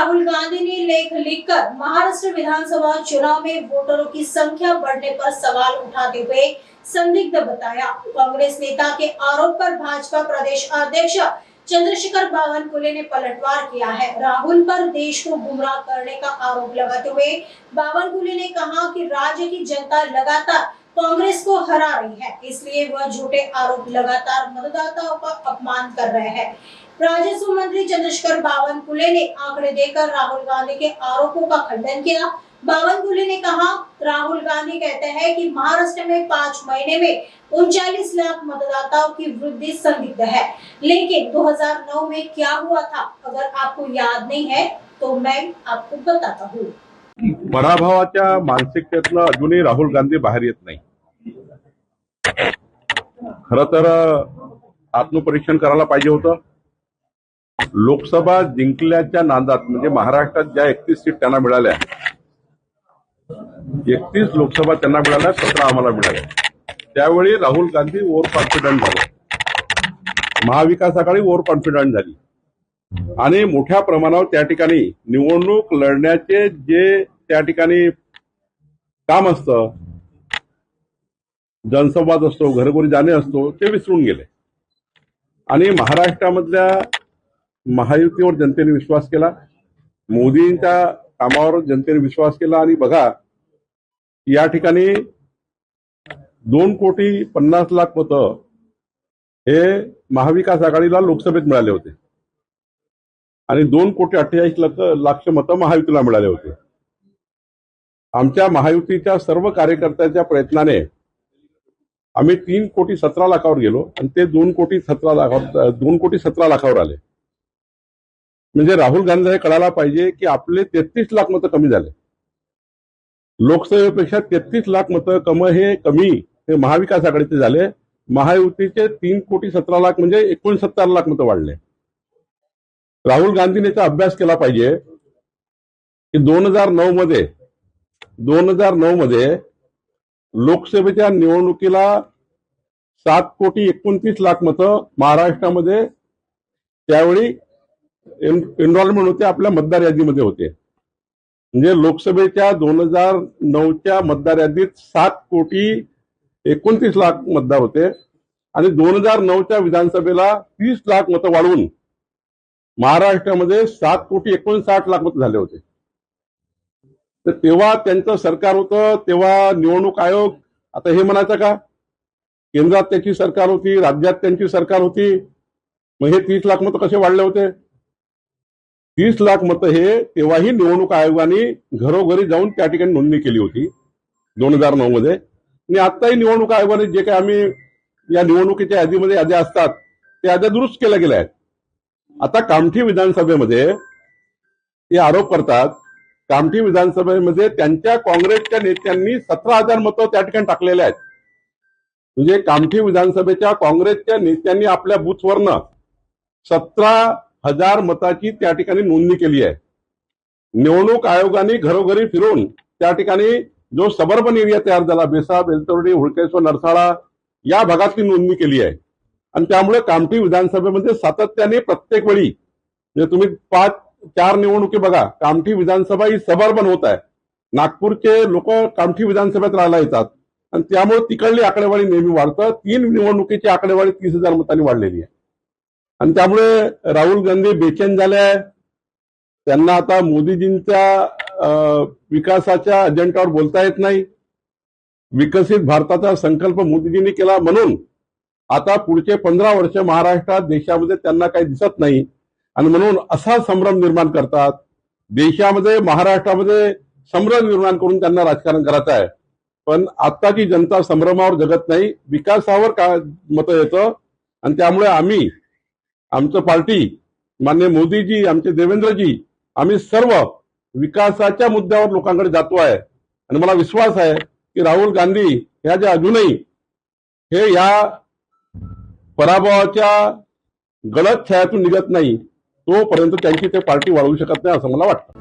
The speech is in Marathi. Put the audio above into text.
राहुल गांधी ने लेख लिखकर महाराष्ट्र विधानसभा चुनाव में वोटरों की संख्या बढ़ने पर सवाल उठाते हुए संदिग्ध बताया। कांग्रेस नेता के आरोप पर भाजपा प्रदेश अध्यक्ष चंद्रशेखर बावनकुले ने पलटवार किया है। राहुल पर देश को गुमराह करने का आरोप लगाते हुए बावनकुले ने कहा कि राज्य की जनता लगातार कांग्रेस को हरा रही है, इसलिए वह झूठे आरोप लगातार मतदाताओं का अपमान कर रहे हैं। राजस्व मंत्री चंद्रशेखर बावनकुले ने आंकड़े देकर राहुल गांधी के आरोपों का खंडन किया। बावनकुले ने कहा, राहुल गांधी कहते हैं कि महाराष्ट्र में 5 महीने में 39 लाख मतदाताओं की वृद्धि संदिग्ध है, लेकिन 2009 में क्या हुआ था अगर आपको याद नहीं है तो मैं आपको बताता हूँ। पराभवाच्या मानसिकतेतनं अजूनही राहुल गांधी बाहेर येत नाही। खरं तर आत्मपरीक्षण करायला पाहिजे होतं। लोकसभा जिंकल्याच्या नादात म्हणजे महाराष्ट्रात ज्या 31 सीट त्यांना मिळाल्या, 31 लोकसभा त्यांना मिळाल्या, 17 आम्हाला मिळाल्या। त्यावेळी राहुल गांधी ओव्हर कॉन्फिडंट झाले, महाविकास आघाडी ओव्हर कॉन्फिडंट झाली आणि मोठ्या प्रमाणावर त्या ठिकाणी निवडणूक लढण्याचे जे त्या ठिकाणी काम असतं, जनसंवाद असतो, घरोघरी जाणे असतो, ते विसरून गेले आणि महाराष्ट्रामधल्या महायुतीवर जनतेने विश्वास केला, मोदींच्या कामावर जनतेने विश्वास केला आणि बघा या ठिकाणी 2,50,00,000 मतं हे महाविकास आघाडीला लोकसभेत मिळाले होते आणि 2,48,00,000 मतं महायुतीला मिळाले होते। आमच्या महायुतीच्या सर्व कार्यकर्त्यांच्या प्रयत्नाने आम्ही 3,17,00,000 गेलो आणि ते 2,17,00,000 आले। म्हणजे राहुल गांधी हे कळायला पाहिजे की आपले 33 लाख मतं कमी झाले। लोकसभेपेक्षा 33 लाख मतं कमी हे महाविकास आघाडीचे झाले। महायुतीचे 3,17,00,000 म्हणजे 69 लाख मतं वाढले। राहुल गांधीने याचा अभ्यास केला पाहिजे की 2009 मध्ये लोकसभेच्या निवडणुकीला 7,29,00,000 मतं महाराष्ट्रामध्ये त्यावेळी एनरोलमेंट होते, आपल्या मतदार यादीमध्ये होते। म्हणजे लोकसभेच्या 2009च्या मतदार यादीत 7,29,00,000 मतदार होते आणि 2009च्या विधानसभेला 30 लाख मतं वाढवून महाराष्ट्रामध्ये 7,59,00,000 मतं झाले होते। तर तेव्हा त्यांचं सरकार होतं, तेव्हा निवडणूक आयोग आता हे म्हणायचं का केंद्रात त्याची सरकार होती, राज्यात त्यांची सरकार होती, मग हे 30 लाख मतं कसे वाढले होते? 30 लाख मतं हे तेव्हाही निवडणूक आयोगाने घरोघरी जाऊन त्या ठिकाणी नोंदणी केली होती 2009 मध्ये आणि आताही निवडणूक आयोगाने जे काही आम्ही या निवडणुकीच्या यादीमध्ये याद्या असतात त्या याद्या दुरुस्त केल्या गेल्या आहेत। आता कामठी विधानसभेमध्ये ते आरोप करतात, कामठी विधानसभेमध्ये त्यांच्या काँग्रेसच्या नेत्यांनी 17,000 मतं त्या ठिकाणी टाकलेले आहेत। म्हणजे कामठी विधानसभेच्या काँग्रेसच्या नेत्यांनी आपल्या बूथवरनं 17,000 मताची त्या ठिकाणी नोंदणी केली आहे। निवडणूक आयोगाने घरोघरी फिरून त्या ठिकाणी जो सबर्बन एरिया तयार झाला, बेसा, बेलतर्डी, हुडकेश्वर, नरसाळा या भागातली नोंदणी केली आहे आणि त्यामुळे कामठी विधानसभेमध्ये सातत्याने प्रत्येक वेळी म्हणजे तुम्ही 5-4 निवडणुकी बघा, कामठी विधानसभा ही सबर्बन होत आहे। नागपूरचे लोक कामठी विधानसभेत राहायला येतात आणि त्यामुळे तिकडली आकडेवारी नेहमी वाढतं। 3 निवडणुकीची आकडेवारी 30,000 मतांनी वाढलेली आहे आणि त्यामुळे राहुल गांधी बेचैन झाले आहे। त्यांना आता मोदीजींच्या विकासाच्या अजेंड्यावर बोलता येत नाही। विकसित भारताचा संकल्प मोदीजींनी केला म्हणून आता पुढचे 15 वर्ष महाराष्ट्रात देशामध्ये त्यांना काही दिसत नाही आणि म्हणून असा संभ्रम निर्माण करतात। देशामध्ये महाराष्ट्रामध्ये संभ्रम निर्माण करून त्यांना राजकारण करायचं आहे, पण आताची जनता संभ्रमावर जगत नाही, विकासावर मतं येतं आणि त्यामुळे आमचं पार्टी माननीय मोदीजी, आमचे देवेंद्रजी, आम्ही सर्व विकासाच्या मुद्द्यावर लोकांकडे जातो आहे आणि मला विश्वास आहे की राहुल गांधी ह्या ज्या अजूनही हे या पराभवाच्या गलत छायातून निघत नाही तोपर्यंत त्यांची ते पार्टी वाढवू शकत नाही असं मला वाटतं।